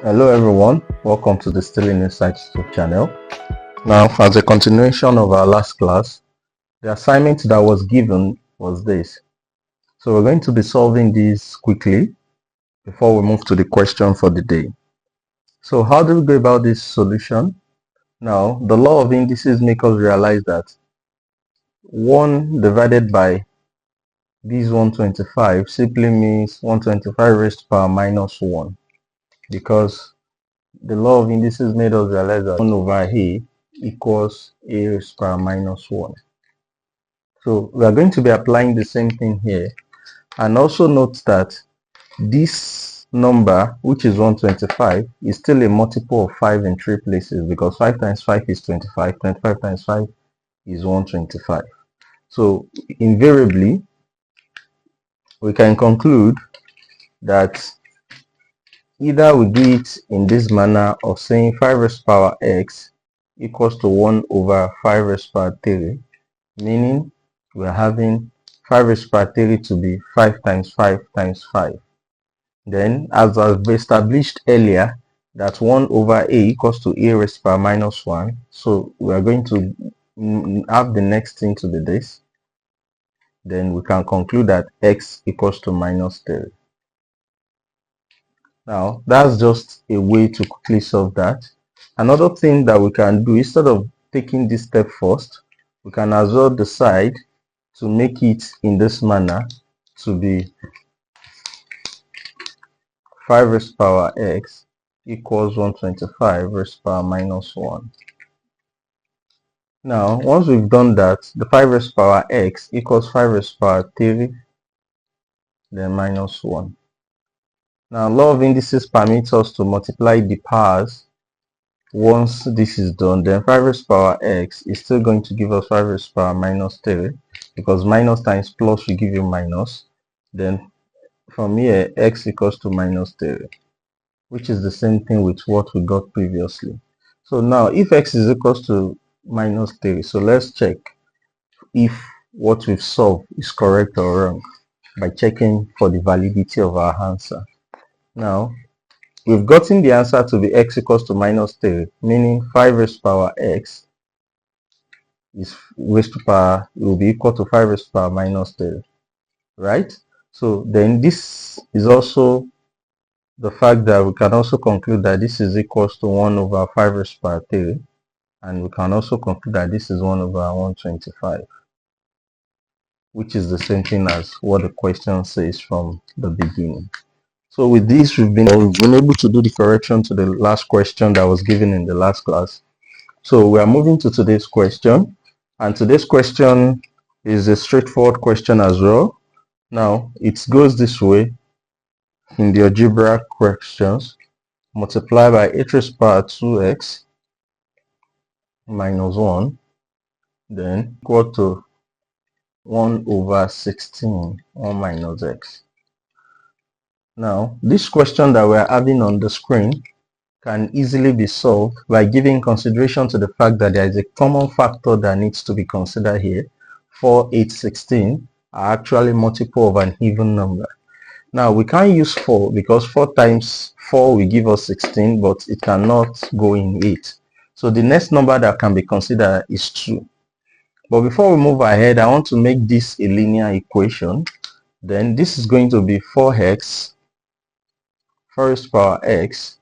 Hello everyone, welcome to the Still in Insights YouTube channel. Now, as a continuation of our last class, the assignment that was given was this. So we're going to be solving this quickly before we move to the question for the day. So how do we go about this solution? Now, the law of indices makes us realize that 1 divided by this 125 simply means 125 raised to power minus 1, because the law of indices made us realize that 1 over a equals a raised to power minus 1. So we are going to be applying the same thing here. And also note that this number, which is 125, is still a multiple of 5 in 3 places, because 5 times 5 is 25, 25 times 5 is 125. So invariably, we can conclude that either we do it in this manner of saying 5 raised to power x equals to 1 over 5 raised to power 3, meaning we are having 5 raised to power 3 to be 5 times 5 times 5. Then, as I've established earlier, that 1 over a equals to a raised to power minus 1. So we are going to have the next thing to be this. Then we can conclude that x equals to minus 3. Now, that's just a way to quickly solve that. Another thing that we can do, instead of taking this step first, we can as well decide to make it in this manner to be 5 raised to power x equals 125 raised to power minus 1. Now, once we've done that, the 5 raised to power x equals 5 raised to power 3, then minus 1. Now, law of indices permits us to multiply the powers. Once this is done, then 5 raised to power x is still going to give us 5 raised to power minus 3, because minus times plus will give you minus. Then from here, x equals to minus 3, which is the same thing with what we got previously. So now, if x is equals to minus 3, so let's check if what we've solved is correct or wrong by checking for the validity of our answer. Now, we've gotten the answer to be x equals to minus 3, meaning 5 raised to power x is raised to power will be equal to 5 raised to power minus 3, right? So then this is also the fact that we can also conclude that this is equals to 1 over 5 raised to power 3, and we can also conclude that this is 1 over 125, which is the same thing as what the question says from the beginning. So with this, we've been able to do the correction to the last question that was given in the last class. So we are moving to today's question, and today's question is a straightforward question as well. Now, it goes this way in the algebra questions: multiply by a raised to power 2x minus 1, then equal to 1 over 16, 1 minus x. Now, this question that we're having on the screen can easily be solved by giving consideration to the fact that there is a common factor that needs to be considered here. 4, 8, 16 are actually multiple of an even number. Now, we can't use 4 because 4 times 4 will give us 16, but it cannot go in 8. So the next number that can be considered is 2. But before we move ahead, I want to make this a linear equation. Then this is going to be 4x, 4 raised to power x,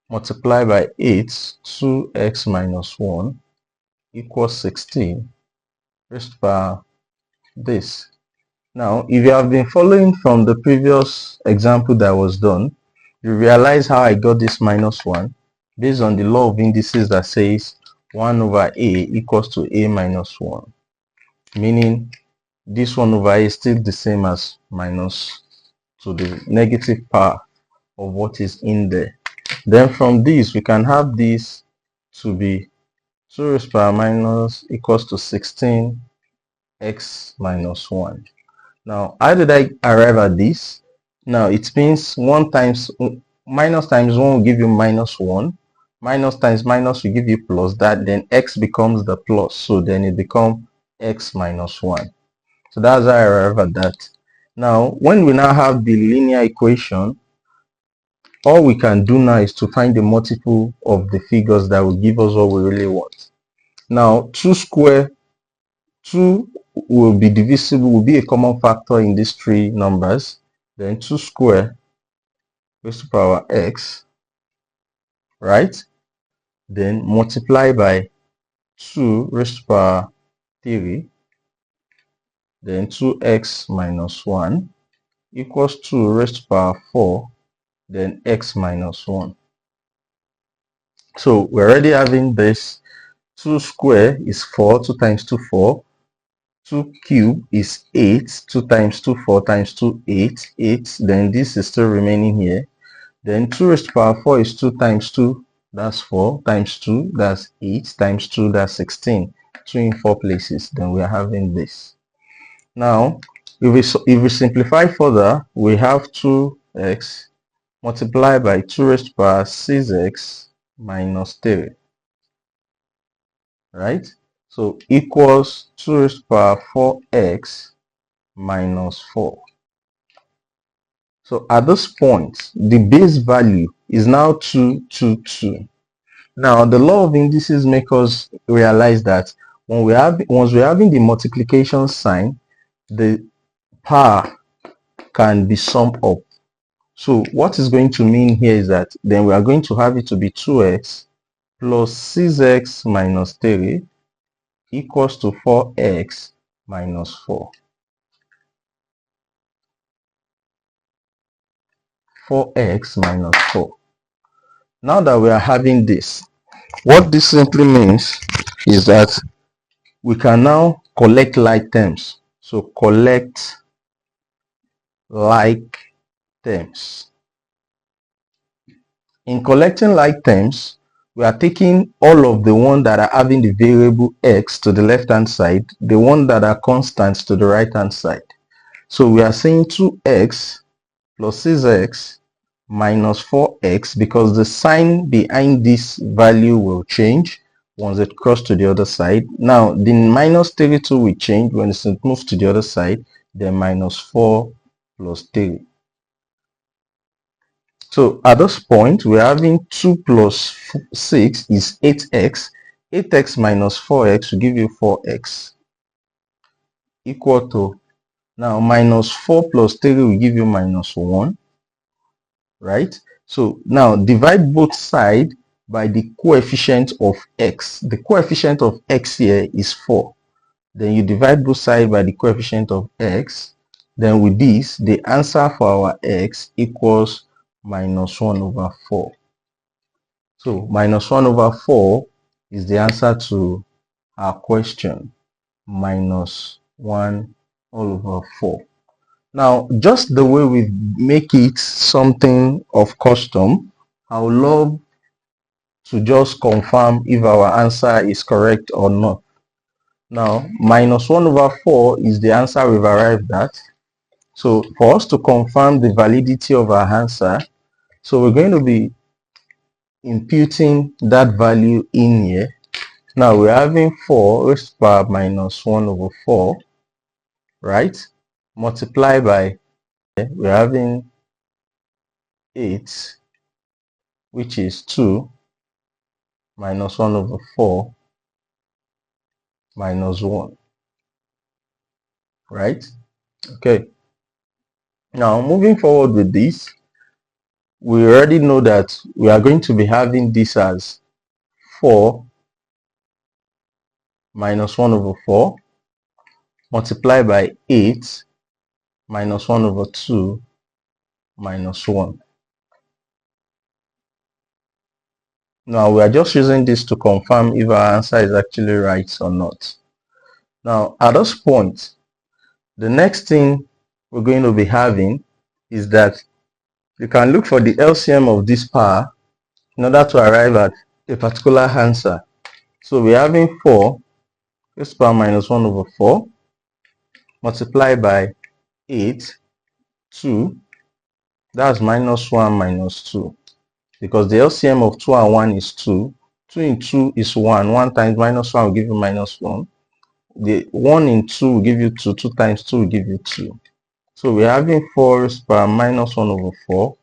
multiply by 8, 2x minus 1 equals 16 raised to power this. Now, if you have been following from the previous example that was done, you realize how I got this minus 1 based on the law of indices that says 1 over a equals to a minus 1, meaning this 1 over a is still the same as minus to the negative power of what is in there. Then from this, we can have this to be 2 raised to power minus equals to 16x minus 1. Now, how did I arrive at this? Now, it means 1 times minus times 1 will give you minus 1. Minus times minus will give you plus that. Then x becomes the plus. So then it becomes x minus 1. So that's how I arrive at that. Now, when we now have the linear equation, all we can do now is to find the multiple of the figures that will give us what we really want. Now 2 square, 2 will be divisible, will be a common factor in these three numbers. Then 2 square raised to power x, right? Then multiply by 2 raised to power 3, then 2x minus 1 equals 2 raised to power 4, then x minus 1. So we're already having this. 2 square is 4, 2 times 2, 4. 2 cube is 8, 2 times 2, 4 times 2, 8, 8. Then this is still remaining here. Then 2 raised to power 4 is 2 times 2, that's 4, times 2, that's 8, times 2, that's 16. 2 in 4 places, then we are having this. Now, if we simplify further, we have 2x multiplied by 2 raised to power 6x minus 3, right? So equals 2 raised to power 4x minus 4. So at this point, the base value is now 2, 2, 2. Now, the law of indices makes us realize that once we're having the multiplication sign, the power can be summed up. So what is going to mean here is that then we are going to have it to be 2x plus 6x minus 3 equals to 4x minus 4. 4x minus 4. Now that we are having this, what this simply means is that we can now collect like terms. So collect like terms. In collecting like terms, we are taking all of the ones that are having the variable x to the left hand side, the ones that are constants to the right hand side. So we are saying 2x plus 6x minus 4x, because the sign behind this value will change once it crosses to the other side. Now the minus 32 will change when it moves to the other side, then minus 4 plus 3. So at this point, we're having 2 plus 6 is 8x. 8x minus 4x will give you 4x equal to, now minus 4 plus 3 will give you minus 1, right? So now divide both sides by the coefficient of x. The coefficient of x here is 4. Then you divide both sides by the coefficient of x. Then with this, the answer for our x equals minus 1 over 4. So minus 1 over 4 is the answer to our question, minus 1 all over 4. Now, just the way we make it something of custom, I would love to just confirm if our answer is correct or not. Now, minus 1 over 4 is the answer we've arrived at. So for us to confirm the validity of our answer, so we're going to be imputing that value in here. Now we're having 4 raised to power minus 1 over 4, right? Multiply by, we're having 8, which is 2 minus 1 over 4 minus 1, right? Okay. Now moving forward with this, we already know that we are going to be having this as 4 minus 1 over 4 multiplied by 8 minus 1 over 2 minus 1. Now we are just using this to confirm if our answer is actually right or not. Now at this point, the next thing we're going to be having is that you can look for the LCM of this power in order to arrive at a particular answer. So we're having 4 raised to power minus 1 over 4 multiplied by 8, 2, that's minus 1 minus 2. Because the LCM of 2 and 1 is 2. 2 in 2 is 1. 1 times minus 1 will give you minus 1. The 1 in 2 will give you 2. 2 times 2 will give you 2. So we're having 4 raised to power minus 1 over 4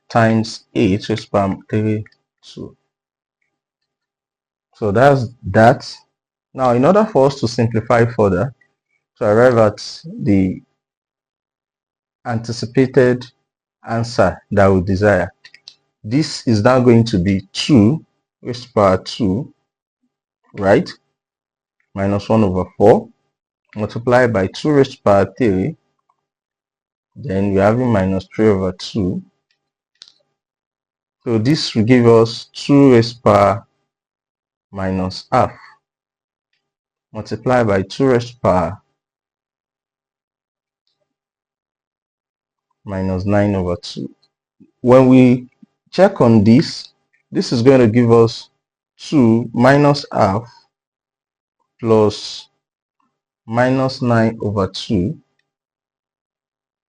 times 8 raised to power 3 2. So that's that. Now, in order for us to simplify further, to arrive at the anticipated answer that we desire, this is now going to be 2 raised to power 2, right? Minus 1 over 4, multiplied by 2 raised to power 3. Then we're having minus 3 over 2. So this will give us 2 raised to power minus half, multiplied by 2 raised to power minus 9 over 2. When we check on this, this is going to give us 2 minus half plus minus 9 over 2.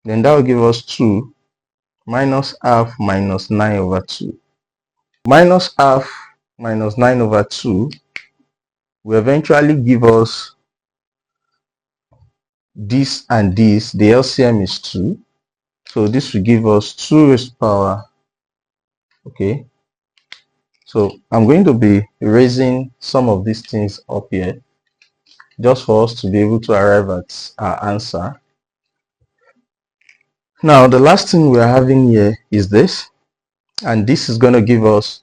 Then that will give us 2 minus half minus 9 over 2. Minus half minus 9 over 2 will eventually give us this and this. The LCM is 2. So this will give us 2 raised to power. Okay. So I'm going to be erasing some of these things up here just for us to be able to arrive at our answer. Now the last thing we are having here is this, and this is going to give us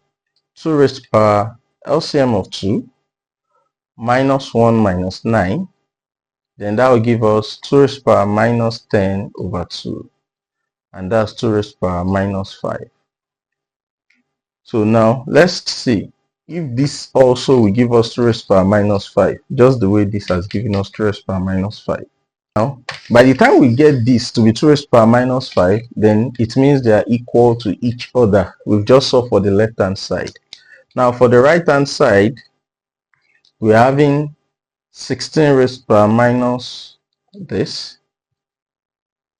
2 raised to power LCM of 2 minus 1 minus 9. Then that will give us 2 raised to power minus 10 over 2, and that's 2 raised to power minus 5. So now let's see if this also will give us 2 raised to power minus 5, just the way this has given us 2 raised to power minus 5. Now, by the time we get this to be 2 raised to power minus 5, then it means they are equal to each other. We've just solved for the left hand side. Now for the right hand side, we're having 16 raised to power minus this.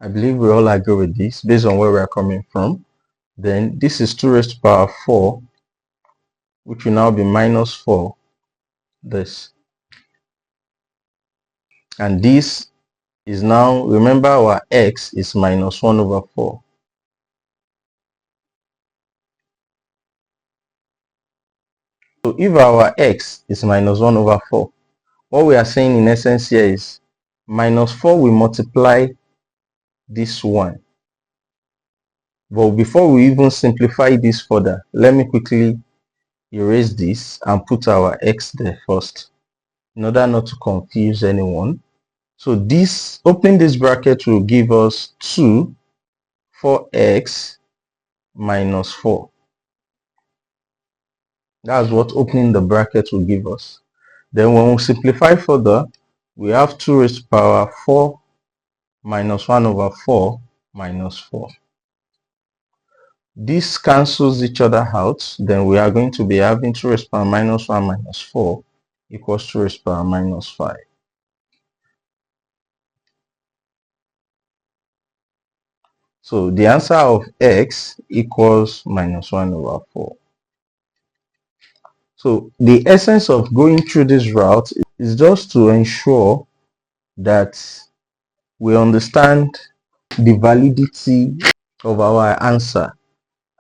I believe we all agree with this based on where we are coming from. Then this is 2 raised to power 4, which will now be minus 4, this. And this is now, remember our x is minus 1 over 4. So if our x is minus 1 over 4, what we are saying in essence here is minus 4 will multiply this 1. But before we even simplify this further, let me quickly erase this and put our x there first in order not to confuse anyone. So this, opening this bracket, will give us 2 4x minus 4. That's what opening the bracket will give us. Then when we simplify further, we have 2 raised to power 4 minus 1 over 4 minus 4. This cancels each other out. Then we are going to be having 2 raised to power minus 1 minus 4 equals 2 raised to power minus 5. So the answer of x equals minus 1 over 4. So the essence of going through this route is just to ensure that we understand the validity of our answer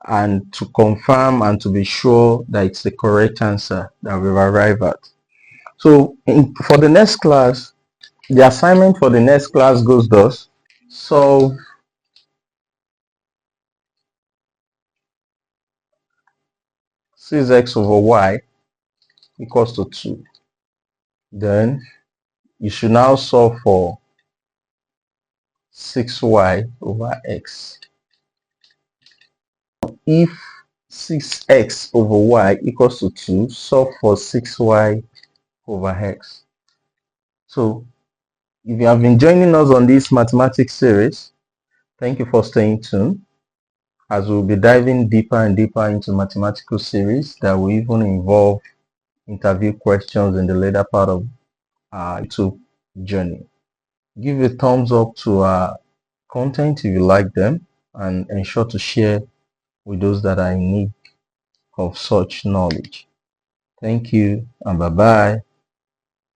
and to confirm and to be sure that it's the correct answer that we've arrived at. So for the next class, the assignment for the next class goes thus: solve x over y equals to 2. Then you should now solve for 6y over x. If 6x over y equals to 2, solve for 6y over x. So if you have been joining us on this mathematics series, thank you for staying tuned, as we'll be diving deeper and deeper into mathematical series that will even involve interview questions in the later part of our YouTube journey. Give a thumbs up to our content if you like them, and ensure to share with those that are in need of such knowledge. Thank you and bye-bye.